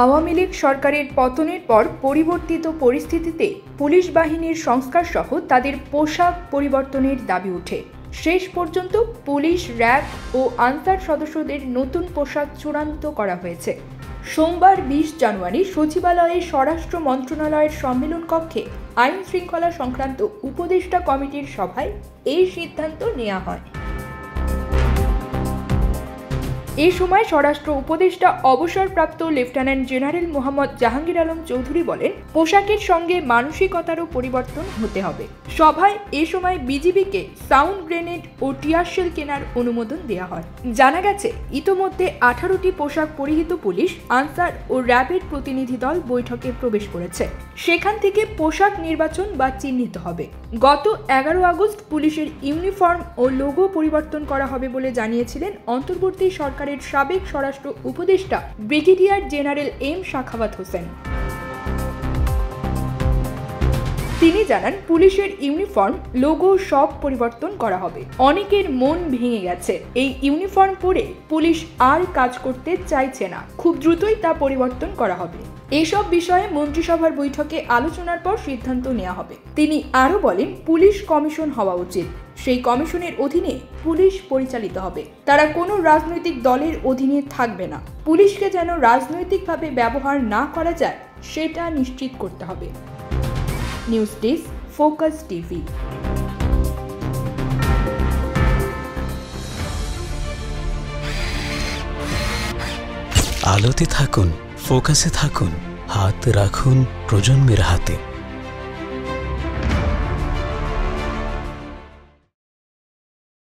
আওয়ামী লীগ সরকারের পতনের পর পরিবর্তিত পরিস্থিতিতে পুলিশ বাহিনীর সংস্কার সহ তাদের পোশাক পরিবর্তনের দাবি ওঠে। শেষ পর্যন্ত পুলিশ, র্যাব ও আনসার সদস্যদের নতুন পোশাক চূড়ান্ত করা হয়েছে। সোমবার 20 জানুয়ারি সচিবালয়ে স্বরাষ্ট্র মন্ত্রণালয়ের সম্মেলন কক্ষে আইন শৃঙ্খলা সংক্রান্ত উপদেষ্টা কমিটির সভায় এই সিদ্ধান্ত নেওয়া হয়। এই সময় স্বরাষ্ট্র উপদেষ্টা অবসরপ্রাপ্ত লেফটেন্যান্ট জেনারেল মোহাম্মদ জাহাঙ্গীর আলম চৌধুরী বলেন, পোশাকের সঙ্গে মানসিকতারও পরিবর্তন হতে হবে। সভায় এ সময় বিজিবিকে সাউন্ড গ্রেনেড ও টিয়ারশেল কেনার অনুমোদন দেওয়া হয়। জানা গেছে, ইতোমধ্যে 18টি পোশাক পরিহিত পুলিশ, আনসার ও র্যাবের প্রতিনিধি দল বৈঠকে প্রবেশ করেছে। সেখান থেকে পোশাক নির্বাচন বা চিহ্নিত হবে। গত 11 আগস্ট পুলিশের ইউনিফর্ম ও লোগো পরিবর্তন করা হবে বলে জানিয়েছিলেন অন্তর্বর্তী সরকারের সাবেক স্বরাষ্ট্র উপদেষ্টা brigadier general M Sakhawat Hossain. তিনি জানান, পুলিশের ইউনিফর্ম, লোগো সব পরিবর্তন করা হবে। অনেকের মন ভেঙে গেছে। এই ইউনিফর্ম পরে পুলিশ আর কাজ করতে চাইছে না। খুব দ্রুতই তা পরিবর্তন করা হবে। এসব বিষয়ে মন্ত্রিসভার বৈঠকে আলোচনার পর সিদ্ধান্ত নেওয়া হবে। তিনি আরও বলেন, পুলিশ কমিশন হওয়া উচিত। সেই কমিশনের অধীনে পুলিশ পরিচালিত হবে। তারা কোনো রাজনৈতিক দলের অধীনে থাকবে না। পুলিশকে যেন রাজনৈতিকভাবে ব্যবহার না করা যায়, সেটা নিশ্চিত করতে হবে। News desk, focus TV. আলোতে থাকুন, ফোকাসে থাকুন, হাত রাখুন প্রজন্মের হাতে।